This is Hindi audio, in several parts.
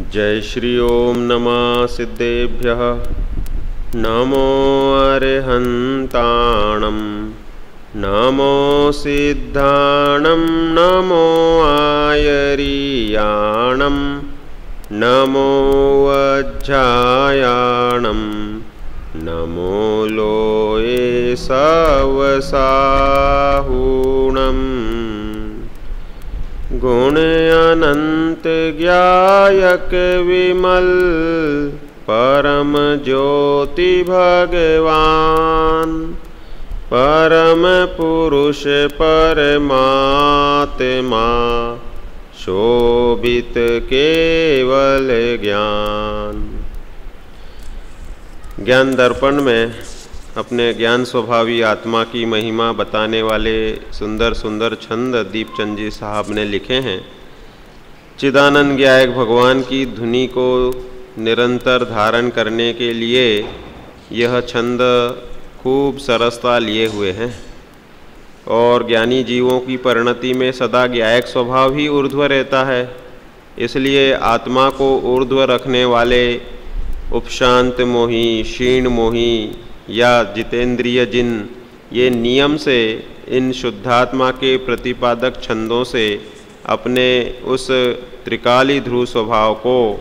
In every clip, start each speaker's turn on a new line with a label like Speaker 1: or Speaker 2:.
Speaker 1: जय श्री ओम नमः सिद्धेभ्यः नमो अरिहन्ताणं नमो सिद्धाणं नमो आयरीयाणं नमो वज्जायाणं नमो लोये सवसाहूणम् गुण अनंत ज्ञायक विमल परम ज्योति भगवान परम पुरुष परमात्मा शोभित केवल ज्ञान। ज्ञान दर्पण में अपने ज्ञान स्वभावी आत्मा की महिमा बताने वाले सुंदर सुंदर छंद दीपचंद जी साहब ने लिखे हैं। चिदानंद ज्ञायक भगवान की धुनी को निरंतर धारण करने के लिए यह छंद खूब सरसता लिए हुए हैं और ज्ञानी जीवों की परिणति में सदा ज्ञायक स्वभाव ही ऊर्ध्व रहता है। इसलिए आत्मा को ऊर्ध्व रखने वाले उपशांत मोही, क्षीण मोही या जितेंद्रिय जिन ये नियम से इन शुद्धात्मा के प्रतिपादक छंदों से अपने उस त्रिकाली ध्रुव स्वभाव को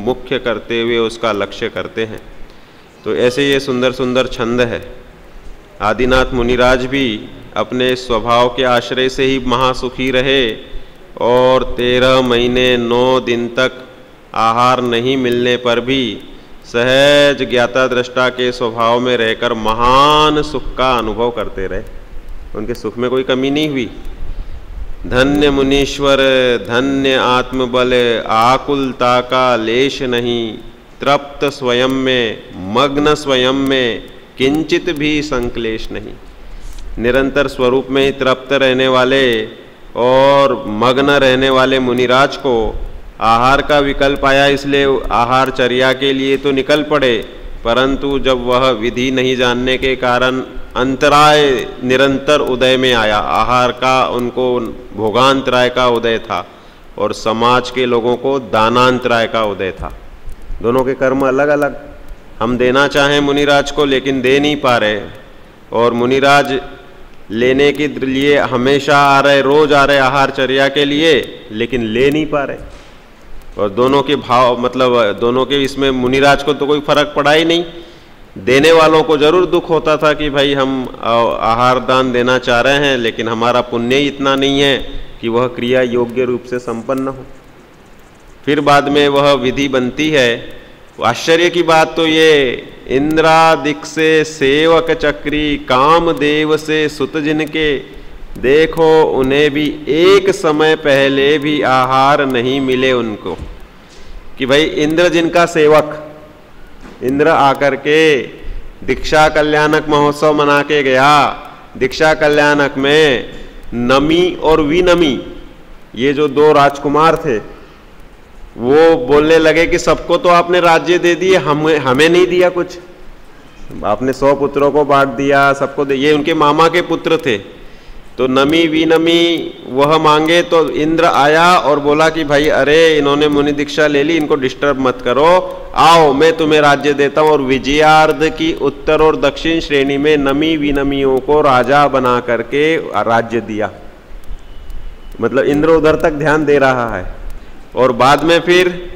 Speaker 1: मुख्य करते हुए उसका लक्ष्य करते हैं। तो ऐसे ये सुंदर सुंदर छंद है। आदिनाथ मुनिराज भी अपने स्वभाव के आश्रय से ही महासुखी रहे और 13 महीने 9 दिन तक आहार नहीं मिलने पर भी सहज ज्ञाता दृष्टा के स्वभाव में रहकर महान सुख का अनुभव करते रहे। उनके सुख में कोई कमी नहीं हुई। धन्य मुनीश्वर धन्य आत्मबल आकुलता का लेश नहीं, तृप्त स्वयं में मग्न स्वयं में किंचित भी संक्लेश नहीं। निरंतर स्वरूप में ही तृप्त रहने वाले और मग्न रहने वाले मुनिराज को आहार का विकल्प आया, इसलिए आहार चर्या के लिए तो निकल पड़े, परंतु जब वह विधि नहीं जानने के कारण अंतराय निरंतर उदय में आया, आहार का उनको भोगांतराय का उदय था और समाज के लोगों को दानांतराय का उदय था। दोनों के कर्म अलग अलग। हम देना चाहें मुनिराज को लेकिन दे नहीं पा रहे, और मुनिराज लेने के लिए हमेशा आ रहे, रोज आ रहे आहार चर्या के लिए, लेकिन ले नहीं पा रहे। और दोनों के भाव मतलब दोनों के इसमें मुनिराज को तो कोई फर्क पड़ा ही नहीं। देने वालों को जरूर दुख होता था कि भाई हम आहार दान देना चाह रहे हैं लेकिन हमारा पुण्य ही इतना नहीं है कि वह क्रिया योग्य रूप से संपन्न हो। फिर बाद में वह विधि बनती है। आश्चर्य की बात तो ये, इंद्रादिक से सेवक चक्री कामदेव से सुत जिनके, देखो उन्हें भी एक समय पहले भी आहार नहीं मिले उनको। कि भाई इंद्र जिनका सेवक, इंद्र आकर के दीक्षा कल्याणक महोत्सव मना के गया। दीक्षा कल्याणक में नमी और विनमी ये जो 2 राजकुमार थे वो बोलने लगे कि सबको तो आपने राज्य दे दिए, हमें नहीं दिया कुछ। आपने 100 पुत्रों को बांट दिया, सबको दे। ये उनके मामा के पुत्र थे। तो नमी विनमी वह मांगे तो इंद्र आया और बोला कि भाई अरे इन्होंने मुनि दीक्षा ले ली, इनको डिस्टर्ब मत करो, आओ मैं तुम्हें राज्य देता हूँ। और विजयार्ध की उत्तर और दक्षिण श्रेणी में नमी विनमियों को राजा बना करके राज्य दिया। मतलब इंद्र उधर तक ध्यान दे रहा है। और बाद में फिर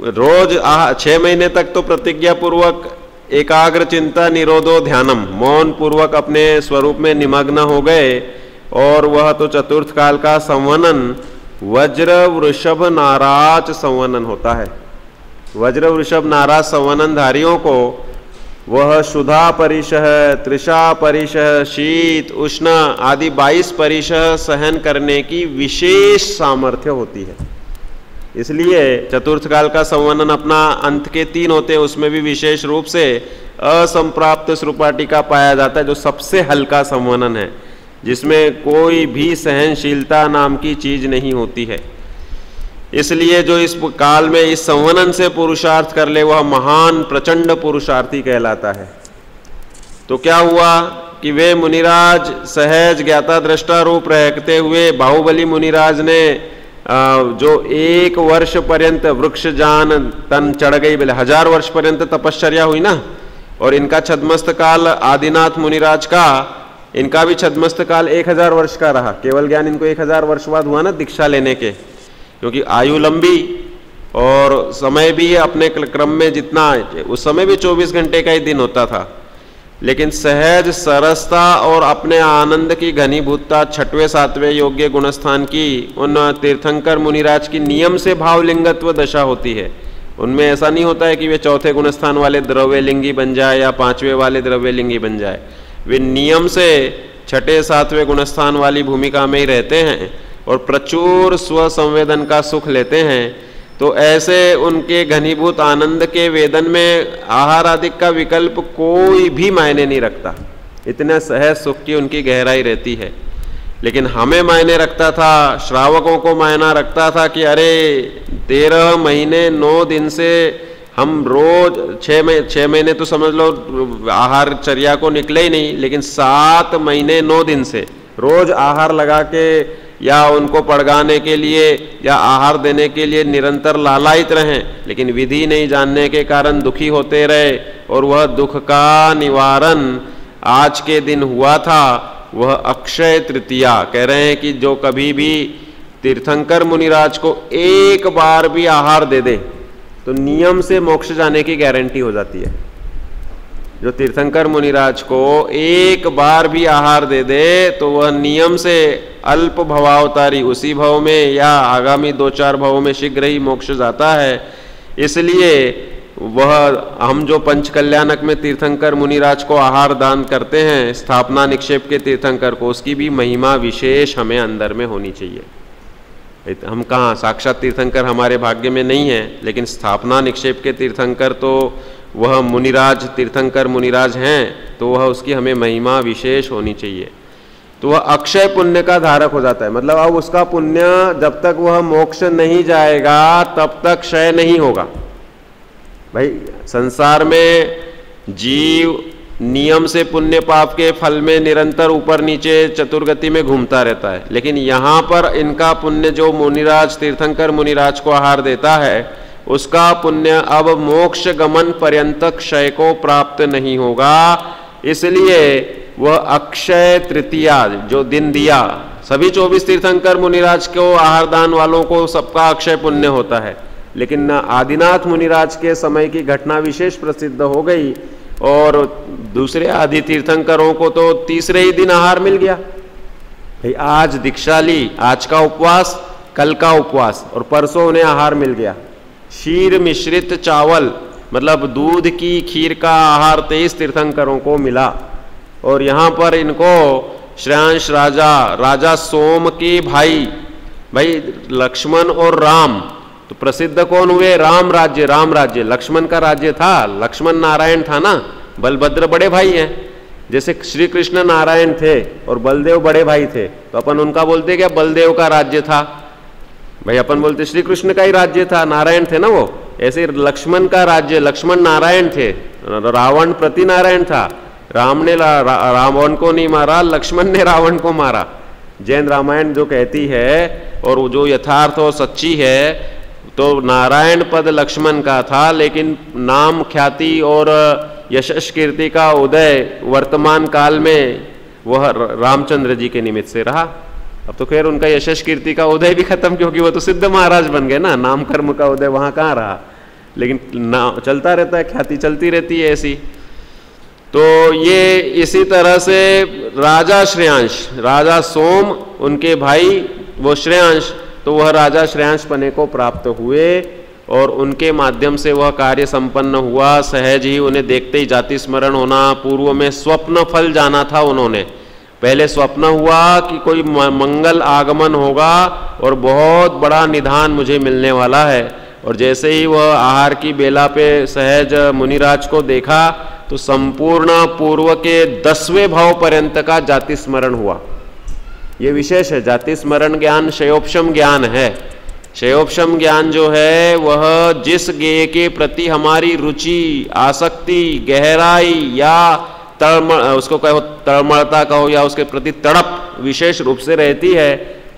Speaker 1: रोज 6 महीने तक तो प्रतिज्ञा पूर्वक एकाग्र चिंता निरोधो ध्यानम, मौन पूर्वक अपने स्वरूप में निमग्न हो गए। और वह तो चतुर्थ काल का संवनन वज्र वृषभ नाराज संवनन होता है। वज्र वृषभ नाराज संवननधारियों को वह शुधा परिशह, तृषा परिशह, शीत उष्ण आदि 22 परिशह सहन करने की विशेष सामर्थ्य होती है। इसलिए चतुर्थ काल का संवनन अपना अंत के 3 होते हैं, उसमें भी विशेष रूप से असंप्राप्त श्रुपाटिका पाया जाता है, जो सबसे हल्का संवनन है, जिसमें कोई भी सहनशीलता नाम की चीज नहीं होती है। इसलिए जो इस काल में इस संवनन से पुरुषार्थ कर ले वह महान प्रचंड पुरुषार्थी कहलाता है। तो क्या हुआ कि वे मुनिराज सहज ज्ञाता दृष्टा रूप रहते हुए बाहुबली मुनिराज ने जो 1 वर्ष पर्यंत वृक्ष जान तन चढ़ गई, बोले 1000 वर्ष पर्यंत तपश्चर्या हुई ना। और इनका छद्मस्त काल आदिनाथ मुनिराज का, इनका भी छद्मस्त काल 1000 वर्ष का रहा। केवल ज्ञान इनको 1000 वर्ष बाद हुआ ना दीक्षा लेने के, क्योंकि आयु लंबी और समय भी अपने क्रम में जितना, उस समय भी 24 घंटे का ही दिन होता था, लेकिन सहज सरसता और अपने आनंद की घनीभूतता 6वें 7वें योग्य गुणस्थान की उन तीर्थंकर मुनिराज की नियम से भावलिंगत्व दशा होती है। उनमें ऐसा नहीं होता है कि वे 4थे गुणस्थान वाले द्रव्यलिंगी बन जाए या 5वें वाले द्रव्यलिंगी बन जाए। वे नियम से 6ठे 7वें गुणस्थान वाली भूमिका में ही रहते हैं और प्रचुर स्वसंवेदन का सुख लेते हैं। तो ऐसे उनके घनीभूत आनंद के वेदन में आहार आदि का विकल्प कोई भी मायने नहीं रखता, इतने सहज सुख की उनकी गहराई रहती है। लेकिन हमें मायने रखता था, श्रावकों को मायना रखता था कि अरे 13 महीने 9 दिन से हम रोज 6 महीने तो समझ लो आहार चर्या को निकले ही नहीं, लेकिन 7 महीने 9 दिन से रोज आहार लगा के या उनको पड़गाने के लिए या आहार देने के लिए निरंतर लालायित रहें, लेकिन विधि नहीं जानने के कारण दुखी होते रहे। और वह दुख का निवारण आज के दिन हुआ था, वह अक्षय तृतीया। कह रहे हैं कि जो कभी भी तीर्थंकर मुनिराज को एक बार भी आहार दे दे तो नियम से मोक्ष जाने की गारंटी हो जाती है। जो तीर्थंकर मुनिराज को एक बार भी आहार दे दे तो वह नियम से अल्प भवावतारी उसी भव में या आगामी 2-4 भवों में शीघ्र ही मोक्ष जाता है। इसलिए वह हम जो पंचकल्याणक में तीर्थंकर मुनिराज को आहार दान करते हैं, स्थापना निक्षेप के तीर्थंकर को, उसकी भी महिमा विशेष हमें अंदर में होनी चाहिए। हम कहाँ, साक्षात तीर्थंकर हमारे भाग्य में नहीं है, लेकिन स्थापना निक्षेप के तीर्थंकर तो वह मुनिराज तीर्थंकर मुनिराज हैं, तो वह उसकी हमें महिमा विशेष होनी चाहिए। तो वह अक्षय पुण्य का धारक हो जाता है। मतलब अब उसका पुण्य जब तक वह मोक्ष नहीं जाएगा तब तक क्षय नहीं होगा। भाई संसार में जीव नियम से पुण्य पाप के फल में निरंतर ऊपर नीचे चतुर्गति में घूमता रहता है, लेकिन यहाँ पर इनका पुण्य जो मुनिराज तीर्थंकर मुनिराज को आहार देता है, उसका पुण्य अब मोक्ष गमन पर्यंत क्षय को प्राप्त नहीं होगा। इसलिए वह अक्षय तृतीया जो दिन दिया, सभी 24 तीर्थंकर मुनिराज को आहार दान वालों को सबका अक्षय पुण्य होता है, लेकिन आदिनाथ मुनिराज के समय की घटना विशेष प्रसिद्ध हो गई और दूसरे आदि तीर्थंकरों को तो तीसरे ही दिन आहार मिल गया। भाई आज दीक्षा ली, आज का उपवास, कल का उपवास और परसों उन्हें आहार मिल गया। क्षीर मिश्रित चावल मतलब दूध की खीर का आहार 23 तीर्थंकरों को मिला। और यहाँ पर इनको श्रेयांश राजा सोम के भाई लक्ष्मण और राम, तो प्रसिद्ध कौन हुए? राम राज्य लक्ष्मण का राज्य था, लक्ष्मण नारायण था ना, बलभद्र बड़े भाई हैं। जैसे श्री कृष्ण नारायण थे और बलदेव बड़े भाई थे, तो अपन उनका बोलते क्या बलदेव का राज्य था। भाई अपन बोलते श्री कृष्ण का ही राज्य था, नारायण थे ना वो। ऐसे लक्ष्मण का राज्य, लक्ष्मण नारायण थे, रावण प्रति नारायण था। राम ने रावण को नहीं मारा, लक्ष्मण ने रावण को मारा। जैन रामायण जो कहती है और जो यथार्थ और सच्ची है, तो नारायण पद लक्ष्मण का था, लेकिन नाम ख्याति और यशस कीर्ति का उदय वर्तमान काल में वह रामचंद्र जी के निमित्त से रहा। अब तो खैर उनका यशस कीर्ति का उदय भी खत्म, क्योंकि वो तो सिद्ध महाराज बन गए ना, नाम कर्म का उदय वहां कहाँ रहा। लेकिन चलता रहता है, ख्याति चलती रहती है ऐसी। तो ये इसी तरह से राजा श्रेयांश, राजा सोम उनके भाई वो श्रेयांश, तो वह राजा श्रेयांश पने को प्राप्त हुए और उनके माध्यम से वह कार्य संपन्न हुआ। सहज ही उन्हें देखते ही जाति स्मरण होना, पूर्व में स्वप्न फल जाना था उन्होंने। पहले स्वप्न हुआ कि कोई मंगल आगमन होगा और बहुत बड़ा निधान मुझे मिलने वाला है, और जैसे ही वह आहार की बेला पे सहज मुनिराज को देखा तो संपूर्ण पूर्व के 10वें भाव पर्यंत का जाति स्मरण हुआ। ये विशेष है, जाति स्मरण ज्ञान शयोपशम ज्ञान है। शयोपशम ज्ञान जो है वह जिस गेय के प्रति हमारी रुचि, आसक्ति, गहराई या उसको कहो तड़मड़ता कहो या उसके प्रति तड़प विशेष रूप से रहती है,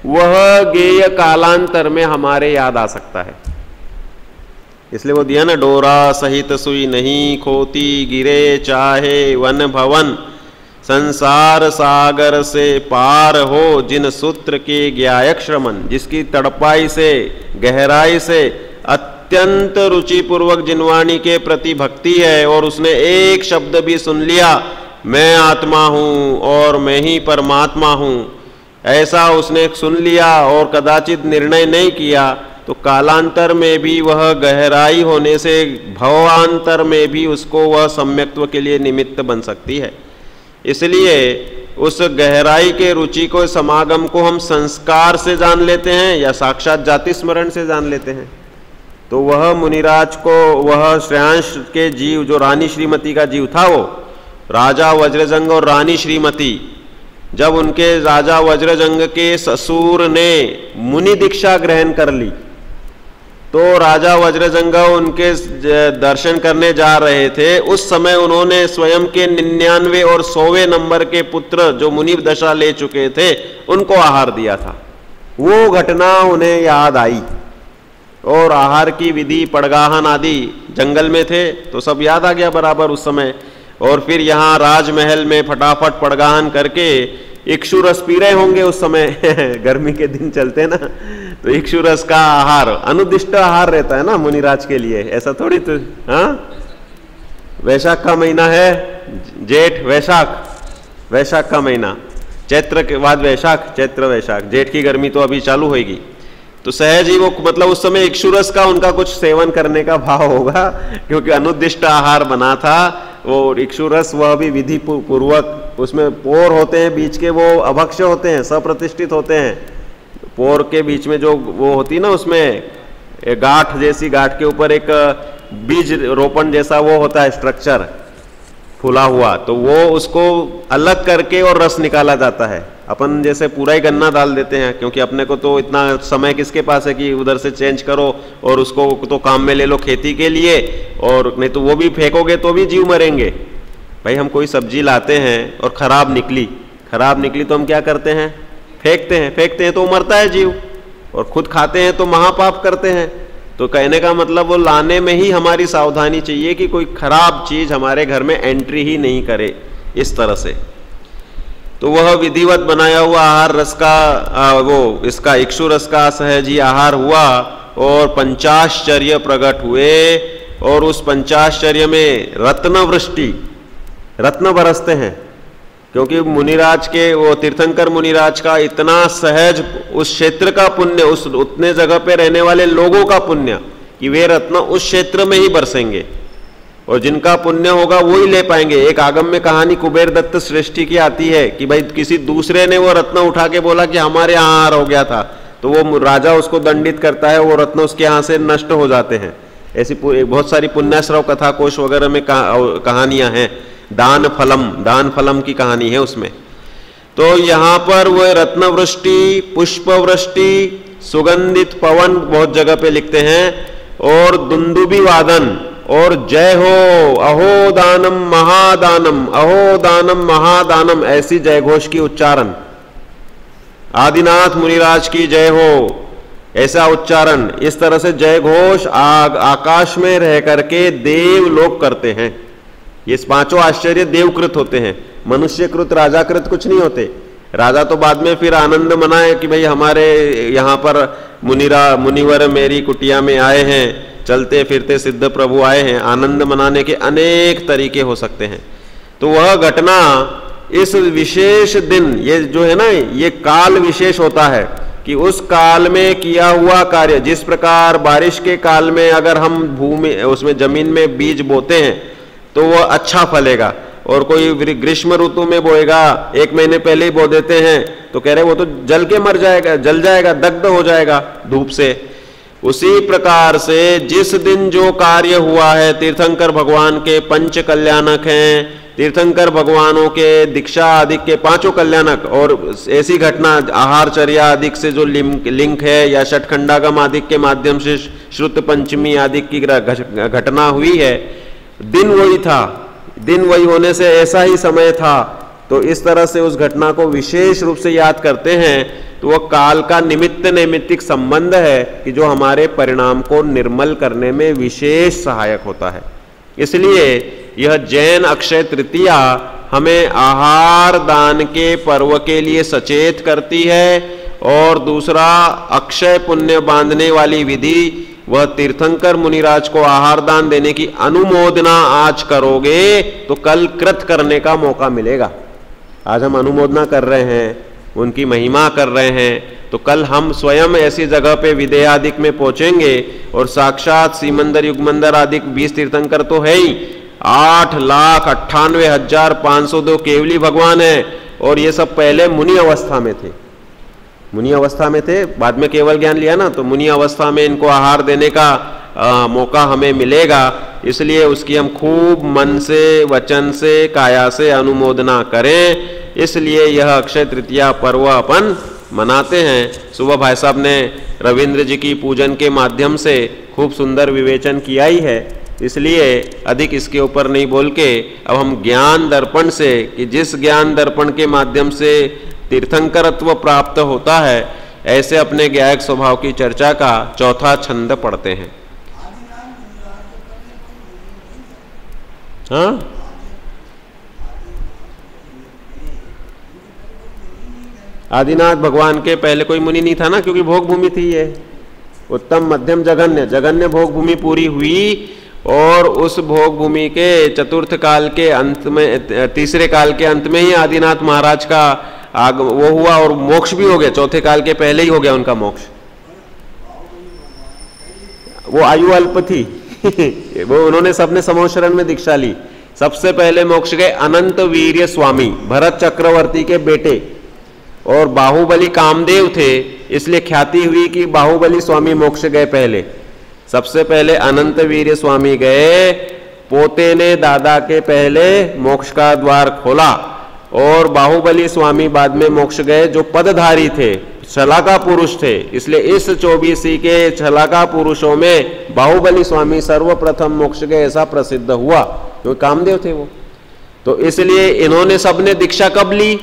Speaker 1: वह गेय कालांतर में हमारे याद आ सकता है। इसलिए वो दिया ना, डोरा सहित सुई नहीं खोती, गिरे चाहे वन भवन, संसार सागर से पार हो, जिन सूत्र के ज्ञायक श्रमण। जिसकी तड़पाई से, गहराई से, अत्यंत रुचिपूर्वक जिनवाणी के प्रति भक्ति है और उसने एक शब्द भी सुन लिया, मैं आत्मा हूं और मैं ही परमात्मा हूं, ऐसा उसने सुन लिया और कदाचित निर्णय नहीं किया, तो कालांतर में भी वह गहराई होने से भवांतर में भी उसको वह सम्यक्त्व के लिए निमित्त बन सकती है। इसलिए उस गहराई के रुचि को, समागम को हम संस्कार से जान लेते हैं या साक्षात जाति स्मरण से जान लेते हैं। तो वह मुनिराज को, वह श्रेयांश के जीव जो रानी श्रीमती का जीव था, वो राजा वज्रजंग और रानी श्रीमती, जब उनके राजा वज्रजंग के ससुर ने मुनि दीक्षा ग्रहण कर ली, तो राजा वज्रजंग उनके दर्शन करने जा रहे थे। उस समय उन्होंने स्वयं के 99 और 100वें नंबर के पुत्र जो मुनि दशा ले चुके थे, उनको आहार दिया था। वो घटना उन्हें याद आई और आहार की विधि, पड़गाहन आदि जंगल में थे तो सब याद आ गया बराबर उस समय। और फिर यहाँ राजमहल में फटाफट पड़गाहन करके इक्षु रस पी रहे होंगे उस समय गर्मी के दिन चलते ना, तो इक्षु रस का आहार अनुदिष्ट आहार रहता है ना मुनिराज के लिए, ऐसा थोड़ी। तो हाँ, वैशाख का महीना है, जेठ वैशाख का महीना, चैत्र के बाद वैशाख, चैत्र वैशाख, जेठ की गर्मी तो अभी चालू होगी। तो सहज ही वो, मतलब उस समय इक्षुरस का उनका कुछ सेवन करने का भाव होगा, क्योंकि अनुदिष्ट आहार बना था वो इक्षुरस, वह भी विधि पूर्वक। उसमें पोर होते हैं बीच के, वो अभक्ष्य होते हैं, सप्रतिष्ठित होते हैं। पोर के बीच में जो वो होती ना, उसमें गांठ जैसी, गांठ के ऊपर एक बीज रोपण जैसा वो होता है स्ट्रक्चर फूला हुआ, तो वो उसको अलग करके और रस निकाला जाता है। अपन जैसे पूरा ही गन्ना डाल देते हैं, क्योंकि अपने को तो इतना समय किसके पास है कि उधर से चेंज करो और उसको तो काम में ले लो खेती के लिए, और नहीं तो वो भी फेंकोगे तो भी जीव मरेंगे। भाई हम कोई सब्जी लाते हैं और खराब निकली तो हम क्या करते हैं? फेंकते हैं तो मरता है जीव, और खुद खाते हैं तो महापाप करते हैं। तो कहने का मतलब वो लाने में ही हमारी सावधानी चाहिए कि कोई खराब चीज हमारे घर में एंट्री ही नहीं करे, इस तरह से। तो वह विधिवत बनाया हुआ आहार रस का वो इसका इक्षु रस का सहज ही आहार हुआ और पंचाश्चर्य प्रकट हुए, और उस पंचाश्चर्य में रत्न बरसते हैं, क्योंकि मुनिराज के, वो तीर्थंकर मुनिराज का इतना सहज उस क्षेत्र का पुण्य, उस उतने जगह पे रहने वाले लोगों का पुण्य, कि वे रत्न उस क्षेत्र में ही बरसेंगे, और जिनका पुण्य होगा वो ही ले पाएंगे। एक आगम में कहानी कुबेर दत्त श्रेष्ठी की आती है कि भाई किसी दूसरे ने वो रत्न उठा के बोला कि हमारे यहाँ आहार हो गया था, तो वो राजा उसको दंडित करता है, वो रत्न उसके यहाँ से नष्ट हो जाते हैं। ऐसी बहुत सारी पुण्याश्रव कथा कोश वगैरह में कहानियां हैं। दान फलम की कहानी है उसमें। तो यहाँ पर वो रत्न वृष्टि, पुष्प वृष्टि, सुगंधित पवन बहुत जगह पे लिखते हैं, और दुंदुबी वादन और जय हो, अहो दानम महादानम, अहो दानम महादानम, ऐसी जय घोष की उच्चारण, आदिनाथ मुनिराज की जय हो, ऐसा उच्चारण, इस तरह से जय घोष आकाश में रह करके देव लोग करते हैं। ये पांचों आश्चर्य देवकृत होते हैं, मनुष्यकृत राजाकृत कुछ नहीं होते। राजा तो बाद में फिर आनंद मनाए कि भाई हमारे यहाँ पर मुनिवर मेरी कुटिया में आए हैं, चलते फिरते सिद्ध प्रभु आए हैं। आनंद मनाने के अनेक तरीके हो सकते हैं। तो वह घटना इस विशेष दिन, ये जो है ना, ये काल विशेष होता है कि उस काल में किया हुआ कार्य, जिस प्रकार बारिश के काल में अगर हम भूमि उसमें जमीन में बीज बोते हैं तो वह अच्छा फलेगा, और कोई ग्रीष्म ऋतु में बोएगा, 1 महीने पहले ही बो देते हैं, तो कह रहे वो तो जल के मर जाएगा, जल जाएगा, दग्ध हो जाएगा धूप से। उसी प्रकार से जिस दिन जो कार्य हुआ है, तीर्थंकर भगवान के पंच कल्याणक हैं, तीर्थंकर भगवानों के दीक्षा आदि के 5 कल्याणक, और ऐसी घटना आहारचर्या आदि से जो लिंक है, या षटखंडागम आदि के माध्यम से श्रुत पंचमी आदि की घटना हुई है, दिन वही था। दिन वही होने से ऐसा ही समय था तो इस तरह से उस घटना को विशेष रूप से याद करते हैं, तो वह काल का निमित्त नैमित्तिक संबंध है कि जो हमारे परिणाम को निर्मल करने में विशेष सहायक होता है। इसलिए यह जैन अक्षय तृतीया हमें आहार दान के पर्व के लिए सचेत करती है। और दूसरा, अक्षय पुण्य बांधने वाली विधि, वह तीर्थंकर मुनिराज को आहार दान देने की अनुमोदना आज करोगे तो कल कृत करने का मौका मिलेगा। आज हम अनुमोदना कर रहे हैं, उनकी महिमा कर रहे हैं, तो कल हम स्वयं ऐसी जगह पे विदेहादिक में पहुंचेंगे और साक्षात सीमंदर युगमंदर आदि 20 तीर्थंकर तो है ही, 8,98,502 केवली भगवान है। और ये सब पहले मुनि अवस्था में थे, मुनि अवस्था में थे, बाद में केवल ज्ञान लिया ना, तो मुनि अवस्था में इनको आहार देने का मौका हमें मिलेगा। इसलिए उसकी हम खूब मन से, वचन से, काया से अनुमोदना करें। इसलिए यह अक्षय तृतीया पर्व अपन मनाते हैं। सुबह भाई साहब ने रविंद्र जी की पूजन के माध्यम से खूब सुंदर विवेचन किया ही है, इसलिए अधिक इसके ऊपर नहीं बोल के अब हम ज्ञान दर्पण से, कि जिस ज्ञान दर्पण के माध्यम से तीर्थंकरत्व प्राप्त होता है, ऐसे अपने ज्ञायक स्वभाव की चर्चा का चौथा छंद पढ़ते हैं। हाँ, आदिनाथ भगवान के पहले कोई मुनि नहीं था ना, क्योंकि भोग भूमि थी ये उत्तम मध्यम जघन्य, जघन्य भोग भूमि पूरी हुई। और उस भोग भूमि के चतुर्थ काल के अंत में, तीसरे काल के अंत में ही आदिनाथ महाराज का वो हुआ और मोक्ष भी हो गया। चौथे काल के पहले ही हो गया उनका मोक्ष। वो आयु अल्प थी वो उन्होंने सबने समोशरण में दीक्षा ली। सबसे पहले मोक्ष गए अनंत वीर्य स्वामी भरत चक्रवर्ती के बेटे, और बाहुबली कामदेव थे, इसलिए ख्याति हुई कि बाहुबली स्वामी मोक्ष गए पहले। सबसे पहले अनंत वीर्य स्वामी गए, पोते ने दादा के पहले मोक्ष का द्वार खोला, और बाहुबली स्वामी बाद में मोक्ष गए, जो पदधारी थे, छलाका पुरुष थे। इसलिए इस 24 के छलाका पुरुषों में बाहुबली स्वामी सर्वप्रथम मोक्ष गए, ऐसा प्रसिद्ध हुआ, क्योंकि कामदेव थे वो। तो इसलिए इन्होंने सबने दीक्षा कब ली?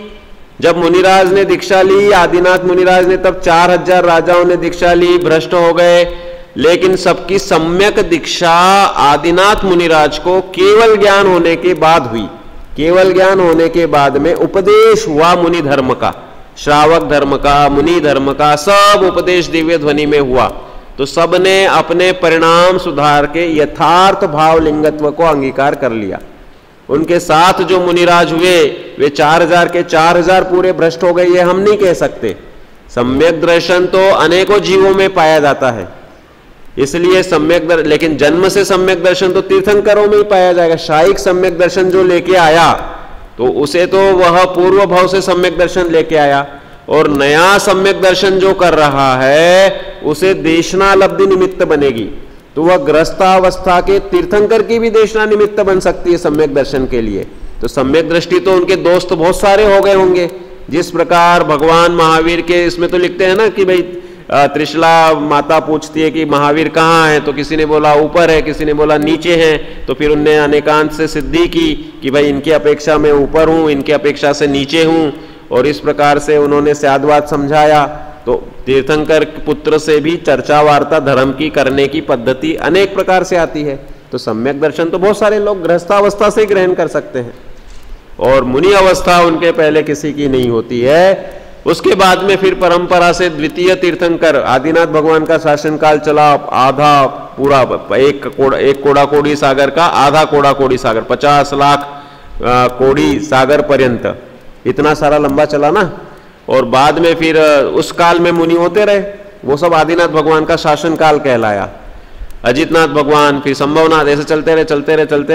Speaker 1: जब मुनिराज ने दीक्षा ली, आदिनाथ मुनिराज ने, तब 4000 राजाओं ने दीक्षा ली, भ्रष्ट हो गए। लेकिन सबकी सम्यक दीक्षा आदिनाथ मुनिराज को केवल ज्ञान होने के बाद हुई। केवल ज्ञान होने के बाद में उपदेश हुआ मुनि धर्म का, श्रावक धर्म का, मुनि धर्म का, सब उपदेश दिव्य ध्वनि में हुआ। तो सबने अपने परिणाम सुधार के यथार्थ भाव लिंगत्व को अंगीकार कर लिया। उनके साथ जो मुनिराज हुए वे 4000 के 4000 पूरे भ्रष्ट हो गए, ये हम नहीं कह सकते। सम्यक दर्शन तो अनेकों जीवों में पाया जाता है, इसलिए लेकिन जन्म से सम्यक दर्शन तो तीर्थंकरों में ही पाया जाएगा। शायिक सम्यक दर्शन जो लेके आया तो उसे तो वह पूर्व भाव से सम्यक दर्शन लेके आया, और नया सम्यक दर्शन जो कर रहा है उसे देशना लब्धि निमित्त बनेगी, तो वह ग्रस्तावस्था के तीर्थंकर की भी देशना निमित्त बन सकती है सम्यक दर्शन के लिए। तो सम्यक दृष्टि तो उनके दोस्त बहुत सारे हो गए होंगे। जिस प्रकार भगवान महावीर के इसमें तो लिखते हैं ना कि भाई त्रिशला माता पूछती है कि महावीर कहाँ है, तो किसी ने बोला ऊपर है, किसी ने बोला नीचे हैं। तो फिर उनने अनेकांत से सिद्धि की कि भाई इनकी अपेक्षा मैं ऊपर हूँ, इनकी अपेक्षा से नीचे हूँ, और इस प्रकार से उन्होंने स्याद्वाद समझाया। तो तीर्थंकर पुत्र से भी चर्चा वार्ता धर्म की करने की पद्धति अनेक प्रकार से आती है। तो सम्यक दर्शन तो बहुत सारे लोग गृहस्थावस्था से ग्रहण कर सकते हैं, और मुनि अवस्था उनके पहले किसी की नहीं होती है। उसके बाद में फिर परंपरा से द्वितीय तीर्थंकर आदिनाथ भगवान का शासनकाल चला, आधा पूरा एक कोड़ा कोड़ी सागर का आधा कोड़ा कोड़ी सागर, 50 लाख कोड़ी सागर पर्यंत, इतना सारा लंबा चला ना। और बाद में फिर उस काल में मुनि होते रहे, वो सब आदिनाथ भगवान का शासन काल कहलाया। अजितनाथ भगवान, फिर संभवनाथ, ऐसे चलते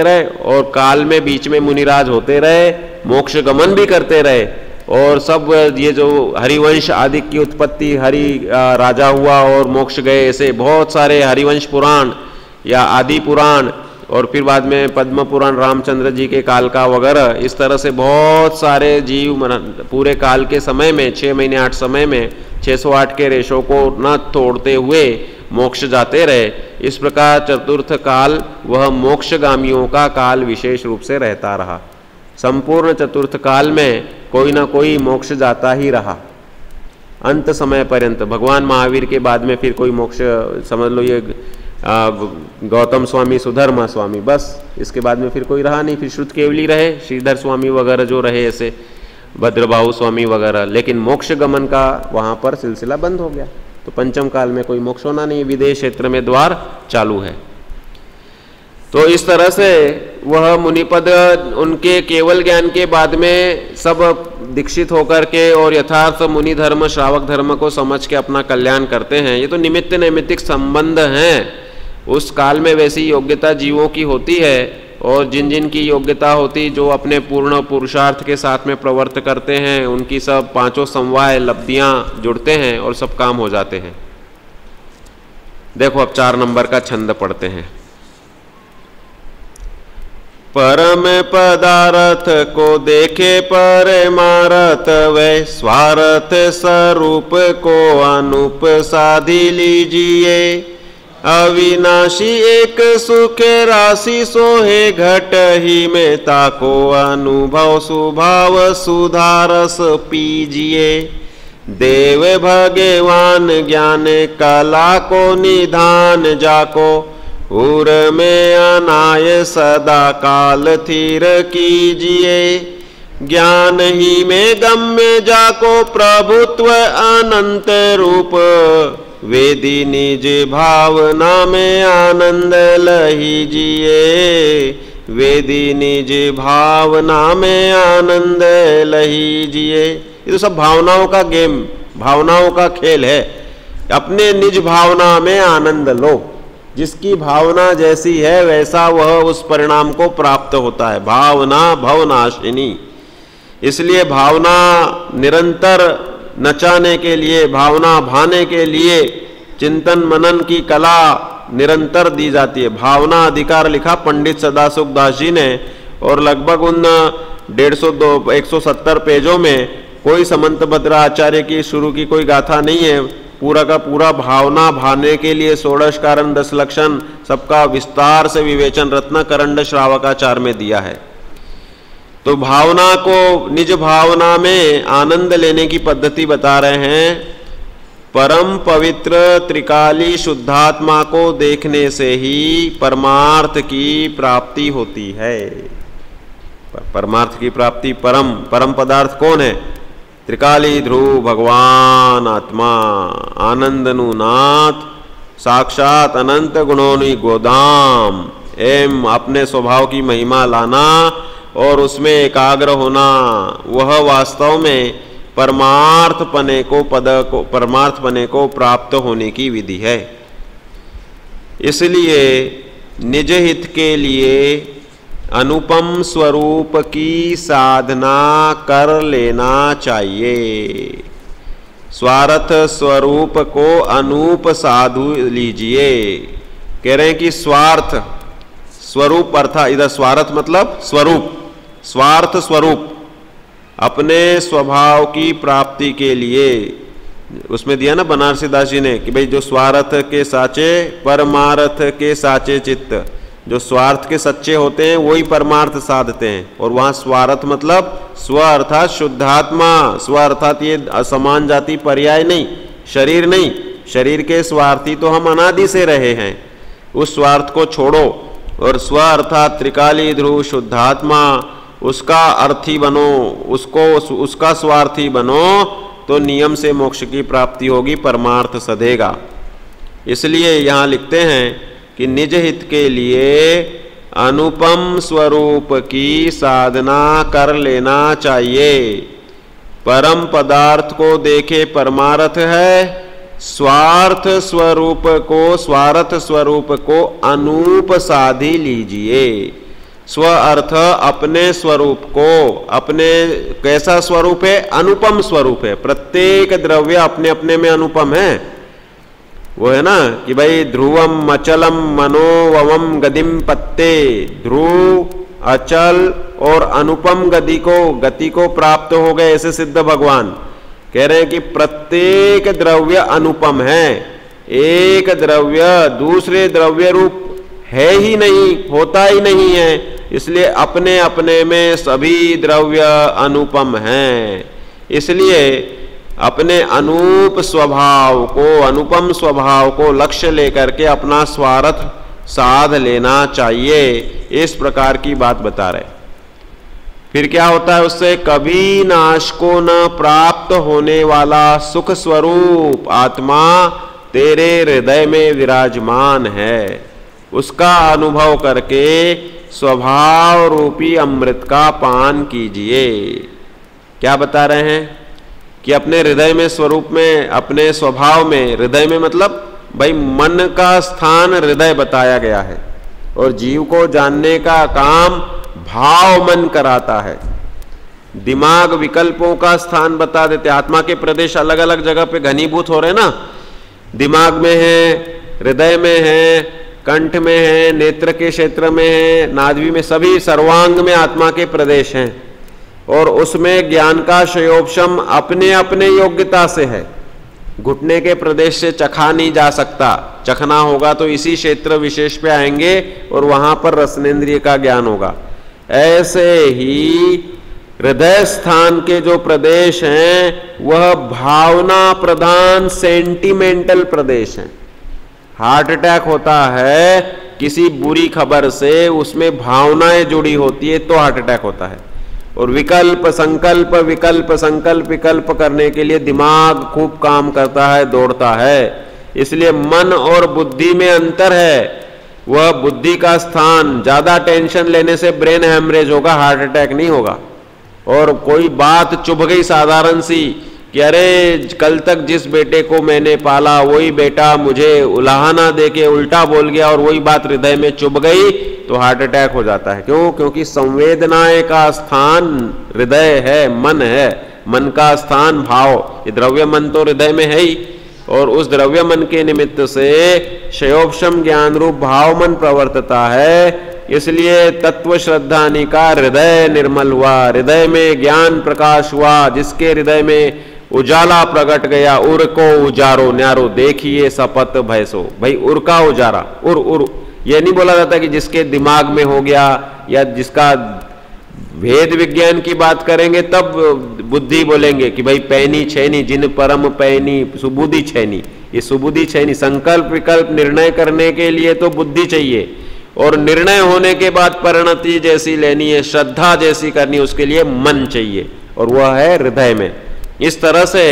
Speaker 1: रहे, और काल में बीच में मुनिराज होते रहे, मोक्ष गमन भी करते रहे। और सब ये जो हरिवंश आदि की उत्पत्ति, हरि राजा हुआ और मोक्ष गए, ऐसे बहुत सारे हरिवंश पुराण या आदि पुराण, और फिर बाद में पद्म पुराण रामचंद्र जी के काल का वगैरह, इस तरह से बहुत सारे जीव पूरे काल के समय में 6 महीने 8 समय में 608 के रेशों को न तोड़ते हुए मोक्ष जाते रहे। इस प्रकार चतुर्थ काल वह मोक्षगामियों का काल विशेष रूप से रहता रहा। संपूर्ण चतुर्थ काल में कोई ना कोई मोक्ष जाता ही रहा अंत समय पर्यंत। भगवान महावीर के बाद में फिर कोई मोक्ष, समझ लो ये गौतम स्वामी, सुधर्मा स्वामी, बस इसके बाद में फिर कोई रहा नहीं। फिर श्रुत केवली रहे, श्रीधर स्वामी वगैरह जो रहे, ऐसे भद्रबाहु स्वामी वगैरह, लेकिन मोक्ष गमन का वहाँ पर सिलसिला बंद हो गया। तो पंचम काल में कोई मोक्ष होना नहीं, विदेश क्षेत्र में द्वार चालू है। तो इस तरह से वह मुनिपद उनके केवल ज्ञान के बाद में सब दीक्षित होकर के और यथार्थ मुनि धर्म, श्रावक धर्म को समझ के अपना कल्याण करते हैं। ये तो निमित्त नैमित्तिक संबंध हैं। उस काल में वैसी योग्यता जीवों की होती है, और जिन जिन की योग्यता होती, जो अपने पूर्ण पुरुषार्थ के साथ में प्रवर्त करते हैं, उनकी सब पांचों समवाय लब्धियां जुड़ते हैं और सब काम हो जाते हैं। देखो अब 4 नंबर का छंद पढ़ते हैं। परम पदार्थ को देखे परमार्थ, वै स्वार्थ स्वरूप को अनुप साधि लीजिए। अविनाशी एक सुख राशि सोहे घट ही में, ताको अनुभव स्वभाव सुधारस पीजिए। देव भगवान ज्ञान कला को निधान, जाको उर में अनाय सदा काल थीर कीजिए। ज्ञान ही में गम्य जाको प्रभुत्व अनंत रूप, वेदी निज भावना में आनंद लहीजिए। वेदी निज भावना में आनंद लहीजिए। ये तो सब भावनाओं का गेम, भावनाओं का खेल है। अपने निज भावना में आनंद लो। जिसकी भावना जैसी है वैसा वह उस परिणाम को प्राप्त होता है। भावना भवनाशिनी। इसलिए भावना निरंतर नचाने के लिए, भावना भाने के लिए चिंतन मनन की कला निरंतर दी जाती है। भावना अधिकार लिखा पंडित सदासुख दास जी ने, और लगभग उन 170 पेजों में कोई समंत भद्र आचार्य की शुरू की कोई गाथा नहीं है। पूरा का पूरा भावना भाने के लिए 16 कारण 10 लक्षण सबका विस्तार से विवेचन रत्न करंड श्रावकाचार में दिया है। तो भावना को, निज भावना में आनंद लेने की पद्धति बता रहे हैं। परम पवित्र त्रिकाली शुद्धात्मा को देखने से ही परमार्थ की प्राप्ति होती है। परमार्थ की प्राप्ति, परम पदार्थ कौन है? त्रिकाली ध्रुव भगवान आत्मा, आनंदनु नाथ, साक्षात अनंत गुणोनि गोदाम। एम अपने स्वभाव की महिमा लाना और उसमें एकाग्र होना, वह वास्तव में परमार्थ पने को प्राप्त होने की विधि है। इसलिए निज हित के लिए अनुपम स्वरूप की साधना कर लेना चाहिए। स्वार्थ स्वरूप को अनूप साधु लीजिए। कह रहे हैं कि स्वार्थ स्वरूप अर्थात, इधर स्वार्थ मतलब स्वरूप, स्वार्थ स्वरूप अपने स्वभाव की प्राप्ति के लिए, उसमें दिया ना बनारसी दास जी ने कि भाई जो स्वार्थ के साचे परमार्थ के साचे चित्त, जो स्वार्थ के सच्चे होते हैं वही परमार्थ साधते हैं। और वहाँ स्वार्थ मतलब स्व अर्थात शुद्धात्मा, स्व अर्थात ये असमान जाति पर्याय नहीं, शरीर नहीं। शरीर के स्वार्थी तो हम अनादि से रहे हैं, उस स्वार्थ को छोड़ो और स्व अर्थात त्रिकाली ध्रुव शुद्धात्मा, उसका अर्थी बनो, उसका स्वार्थी बनो, तो नियम से मोक्ष की प्राप्ति होगी, परमार्थ सधेगा। इसलिए यहाँ लिखते हैं कि निज हित के लिए अनुपम स्वरूप की साधना कर लेना चाहिए। परम पदार्थ को देखे परमार्थ है, स्वार्थ स्वरूप को अनूप साधि लीजिए। स्व अर्थ अपने स्वरूप को, अपने कैसा स्वरूप है? अनुपम स्वरूप है। प्रत्येक द्रव्य अपने अपने में अनुपम है। वो है ना कि भाई ध्रुवम अचलम मनोवम गतिम पत्ते, ध्रुव अचल और अनुपम गति को प्राप्त हो गए, ऐसे सिद्ध भगवान कह रहे हैं कि प्रत्येक द्रव्य अनुपम है। एक द्रव्य दूसरे द्रव्य रूप है ही नहीं, होता ही नहीं है। इसलिए अपने अपने में सभी द्रव्य अनुपम हैं। इसलिए अपने अनुपम स्वभाव को लक्ष्य लेकर के अपना स्वार्थ साध लेना चाहिए। इस प्रकार की बात बता रहे। फिर क्या होता है उससे? कभी नाश को न प्राप्त होने वाला सुख स्वरूप आत्मा तेरे हृदय में विराजमान है। उसका अनुभव करके स्वभाव रूपी अमृत का पान कीजिए। क्या बता रहे हैं कि अपने हृदय में, स्वरूप में, अपने स्वभाव में, हृदय में मतलब भाई मन का स्थान हृदय बताया गया है। और जीव को जानने का काम भाव मन कराता है। दिमाग विकल्पों का स्थान बता देते। आत्मा के प्रदेश अलग अलग जगह पे घनीभूत हो रहे ना, दिमाग में है, हृदय में है, कंठ में है, नेत्र के क्षेत्र में है, नाभि में, सभी सर्वांग में आत्मा के प्रदेश हैं। और उसमें ज्ञान का शयोपशम अपने अपने योग्यता से है। घुटने के प्रदेश से चखा नहीं जा सकता, चखना होगा तो इसी क्षेत्र विशेष पे आएंगे और वहां पर रसनेन्द्रिय का ज्ञान होगा। ऐसे ही हृदय स्थान के जो प्रदेश हैं वह भावना प्रधान सेंटिमेंटल प्रदेश हैं। हार्ट अटैक होता है किसी बुरी खबर से, उसमें भावनाएं जुड़ी होती है तो हार्ट अटैक होता है। और विकल्प संकल्प विकल्प संकल्प विकल्प करने के लिए दिमाग खूब काम करता है, दौड़ता है। इसलिए मन और बुद्धि में अंतर है। वह बुद्धि का स्थान, ज्यादा टेंशन लेने से ब्रेन हैमरेज होगा, हार्ट अटैक नहीं होगा। और कोई बात चुभ गई साधारण सी कि अरे कल तक जिस बेटे को मैंने पाला वही बेटा मुझे उलाहना देके उल्टा बोल गया, और वही बात हृदय में चुभ गई तो हार्ट अटैक हो जाता है। क्यों? क्योंकि संवेदनाएं का स्थान हृदय है, मन है। मन का स्थान भाव, ये द्रव्य मन तो हृदय में है ही। और उस द्रव्य मन के निमित्त से शयोपशम ज्ञान रूप भाव मन प्रवर्तता है। इसलिए तत्व श्रद्धानि का हृदय निर्मल हुआ, हृदय में ज्ञान प्रकाश हुआ। जिसके हृदय में उजाला प्रगट गया, उर को उजारो न्यारो देखिए सपत भैसो। भाई उर का उजारा, उर उर ये नहीं बोला जाता कि जिसके दिमाग में हो गया, या जिसका वेद विज्ञान की बात करेंगे तब बुद्धि बोलेंगे कि भाई पैनी छैनी जिन परम पैनी सुबुद्धि छैनी। ये सुबुद्धि छैनी संकल्प विकल्प निर्णय करने के लिए तो बुद्धि चाहिए, और निर्णय होने के बाद परिणति जैसी लेनी है, श्रद्धा जैसी करनी, उसके लिए मन चाहिए, और वह है हृदय में। इस तरह से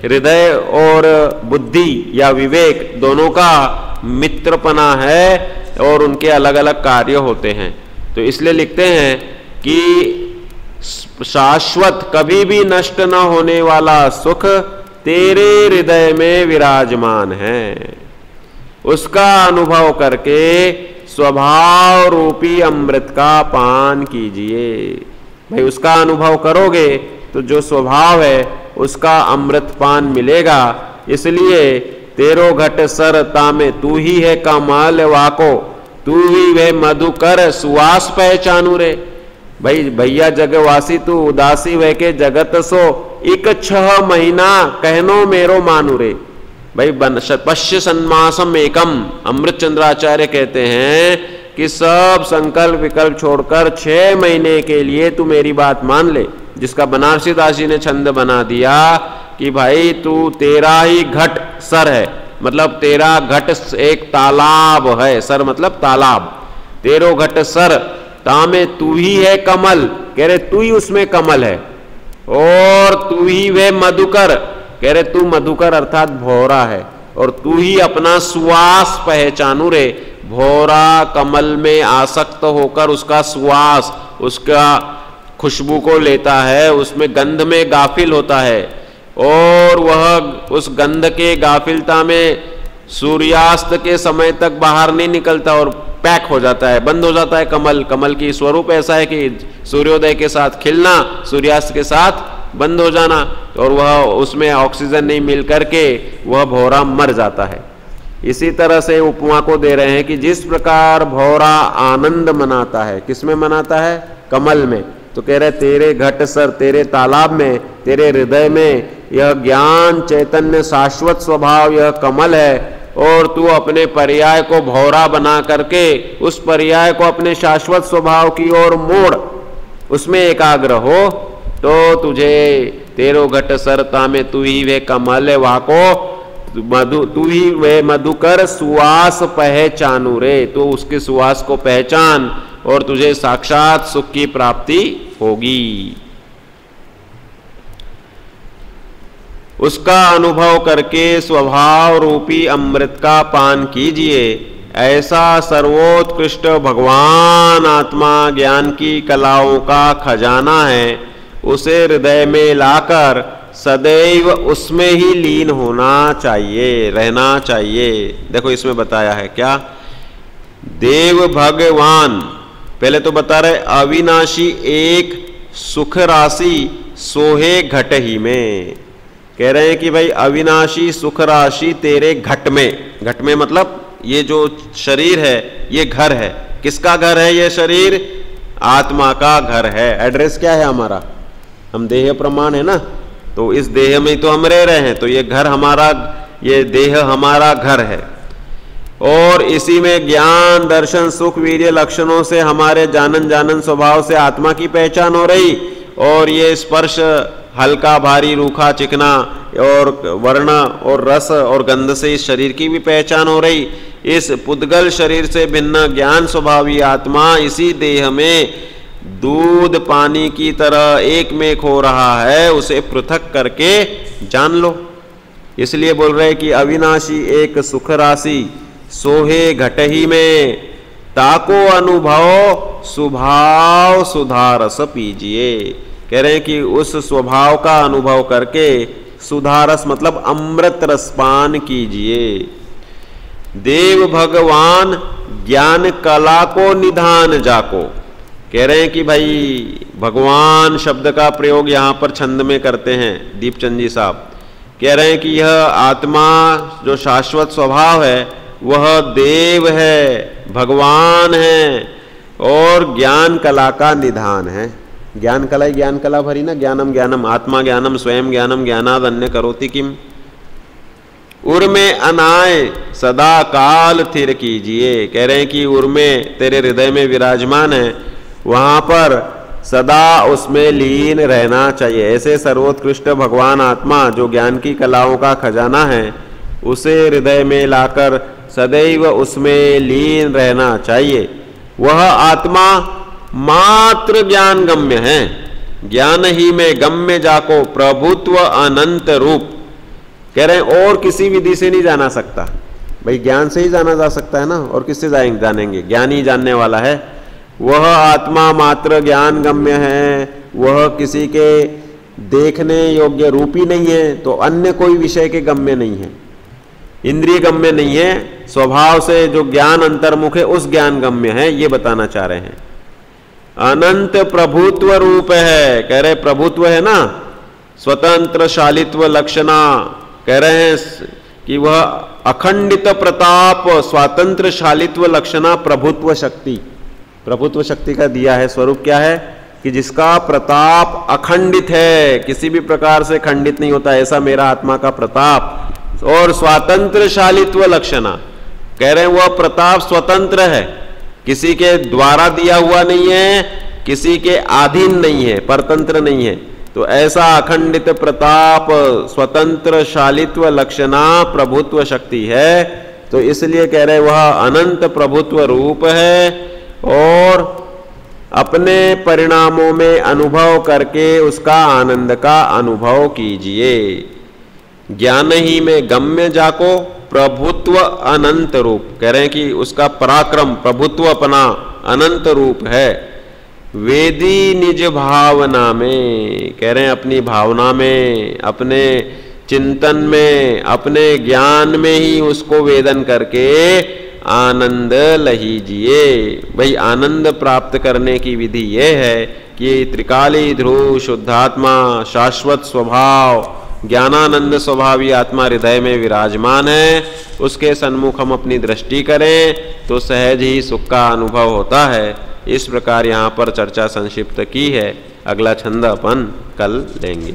Speaker 1: हृदय और बुद्धि या विवेक दोनों का मित्रपना है और उनके अलग अलग कार्य होते हैं। तो इसलिए लिखते हैं कि शाश्वत कभी भी नष्ट न होने वाला सुख तेरे हृदय में विराजमान है। उसका अनुभव करके स्वभाव रूपी अमृत का पान कीजिए। भाई उसका अनुभव करोगे तो जो स्वभाव है उसका अमृत पान मिलेगा। इसलिए तेरो घट सर तामे तू ही है कमाल वाको, तू ही वे मधुकर सुवास पहचानू रे। भाई भैया जगवासी तू उदासी वह के जगत सो, एक 6 महीना कहनो मेरो मानू रे। भाई पश्य सन्मासम एकम, अमृत चंद्राचार्य कहते हैं कि सब संकल्प विकल्प छोड़कर 6 महीने के लिए तू मेरी बात मान ले। जिसका बनारसी दास जी ने छंद बना दिया कि भाई तू तेरा ही घट सर है, मतलब तेरा घट एक तालाब है, सर मतलब तालाब। तेरो घट सर तामे तू ही है कमल, कह रहे तू ही उसमें कमल है। और तू ही वे मधुकर, कह रहे तू मधुकर अर्थात भौरा है। और तू ही अपना सुवास पहचानू रे। भौरा कमल में आसक्त होकर उसका सुवास, उसका खुशबू को लेता है, उसमें गंध में गाफिल होता है, और वह उस गंध के गाफिलता में सूर्यास्त के समय तक बाहर नहीं निकलता और पैक हो जाता है, बंद हो जाता है। कमल की स्वरूप ऐसा है कि सूर्योदय के साथ खिलना, सूर्यास्त के साथ बंद हो जाना, और वह उसमें ऑक्सीजन नहीं मिल करके वह भौरा मर जाता है। इसी तरह से उपमा को दे रहे हैं कि जिस प्रकार भौरा आनंद मनाता है, किसमें मनाता है? कमल में। तो कह रहे तेरे घट सर, तेरे तालाब में, तेरे हृदय में यह ज्ञान चैतन्य शाश्वत स्वभाव यह कमल है, और तू अपने पर्याय को भौरा बना करके उस पर्याय को अपने शाश्वत स्वभाव की ओर मोड़, उसमें एकाग्र हो, तो तुझे तेरो घट सरता में तू ही वे कमल वाको मधु, तू ही वे मधुकर सुवास पहचानू रे, तो उसके सुवास को पहचान और तुझे साक्षात सुख की प्राप्ति होगी। उसका अनुभव करके स्वभाव रूपी अमृत का पान कीजिए। ऐसा सर्वोत्कृष्ट भगवान आत्मा ज्ञान की कलाओं का खजाना है, उसे हृदय में लाकर सदैव उसमें ही लीन होना चाहिए, रहना चाहिए। देखो इसमें बताया है क्या, देव भगवान, पहले तो बता रहे अविनाशी एक सुख राशि सोहे घट ही में। कह रहे हैं कि भाई अविनाशी सुख राशि तेरे घट में, घट में मतलब ये जो शरीर है ये घर है। किसका घर है ये शरीर? आत्मा का घर है। एड्रेस क्या है हमारा? हम देह प्रमाण है ना, तो इस देह में तो हम रह रहे हैं, तो ये घर हमारा, ये देह हमारा घर है। और इसी में ज्ञान दर्शन सुख वीर्य लक्षणों से हमारे जानन स्वभाव से आत्मा की पहचान हो रही, और ये स्पर्श हल्का भारी रूखा चिकना और वर्ण और रस और गंध से इस शरीर की भी पहचान हो रही। इस पुद्गल शरीर से भिन्न ज्ञान स्वभावी आत्मा इसी देह में दूध पानी की तरह एक में खो रहा है, उसे पृथक करके जान लो। इसलिए बोल रहे कि अविनाशी एक सुख राशि सोहे घट ही में, ताको अनुभव स्वभाव सुधारस पीजिए। कह रहे हैं कि उस स्वभाव का अनुभव करके सुधारस मतलब अमृत रसपान कीजिए। देव भगवान ज्ञान कला को निधान जाको। कह रहे हैं कि भाई भगवान शब्द का प्रयोग यहाँ पर छंद में करते हैं दीपचंद जी साहब। कह रहे हैं कि यह आत्मा जो शाश्वत स्वभाव है वह देव है, भगवान है और ज्ञान कला का निधान है। ज्ञान कला ही ज्ञान कला भरी ना, ज्ञानम ज्ञानम आत्मा ज्ञानम स्वयं ज्ञानम ज्ञानाद अन्य करोति किम। उर में अनाय सदा काल थिर कीजिए। कह रहे हैं कि उर में तेरे हृदय में विराजमान है, वहां पर सदा उसमें लीन रहना चाहिए। ऐसे सर्वोत्कृष्ट भगवान आत्मा जो ज्ञान की कलाओं का खजाना है, उसे हृदय में लाकर सदैव उसमें लीन रहना चाहिए। वह आत्मा मात्र ज्ञान गम्य है, ज्ञान ही में गम्य जाको प्रभुत्व अनंत रूप। कह रहे हैं और किसी विधि से नहीं जाना सकता। भाई ज्ञान से ही जाना जा सकता है ना, और किससे जानेंगे? ज्ञान ही जानने वाला है। वह आत्मा मात्र ज्ञान गम्य है, वह किसी के देखने योग्य रूप ही नहीं है, तो अन्य कोई विषय के गम्य नहीं है, इंद्रिय गम्य नहीं है। स्वभाव से जो ज्ञान अंतर्मुख है उस ज्ञान गम्य है, ये बताना चाह रहे हैं। अनंत प्रभुत्व रूप है। कह रहे प्रभुत्व है ना, स्वतंत्र शालित्व लक्षणा। कह रहे हैं कि वह अखंडित प्रताप स्वातंत्र शालित्व लक्षणा प्रभुत्व शक्ति। प्रभुत्व शक्ति का दिया है स्वरूप क्या है कि जिसका प्रताप अखंडित है, किसी भी प्रकार से खंडित नहीं होता, ऐसा मेरा आत्मा का प्रताप। और स्वातंत्र शालित्व लक्षणा, कह रहे हैं वह प्रताप स्वतंत्र है, किसी के द्वारा दिया हुआ नहीं है, किसी के अधीन नहीं है, परतंत्र नहीं है। तो ऐसा अखंडित प्रताप स्वतंत्र शालित्व लक्षणा प्रभुत्व शक्ति है। तो इसलिए कह रहे वह अनंत प्रभुत्व रूप है, और अपने परिणामों में अनुभव करके उसका आनंद का अनुभव कीजिए। ज्ञान ही में गम्य जाको प्रभुत्व अनंत रूप। कह रहे हैं कि उसका पराक्रम प्रभुत्व अपना अनंत रूप है। वेदी निज भावना में, कह रहे हैं अपनी भावना में, अपने चिंतन में, अपने ज्ञान में ही उसको वेदन करके आनंद लहीजिए। भाई आनंद प्राप्त करने की विधि यह है कि त्रिकाली ध्रुव शुद्धात्मा शाश्वत स्वभाव ज्ञानानंद स्वभावी आत्मा हृदय में विराजमान है, उसके सन्मुख हम अपनी दृष्टि करें तो सहज ही सुख का अनुभव होता है। इस प्रकार यहाँ पर चर्चा संक्षिप्त की है। अगला छंद अपन कल लेंगे।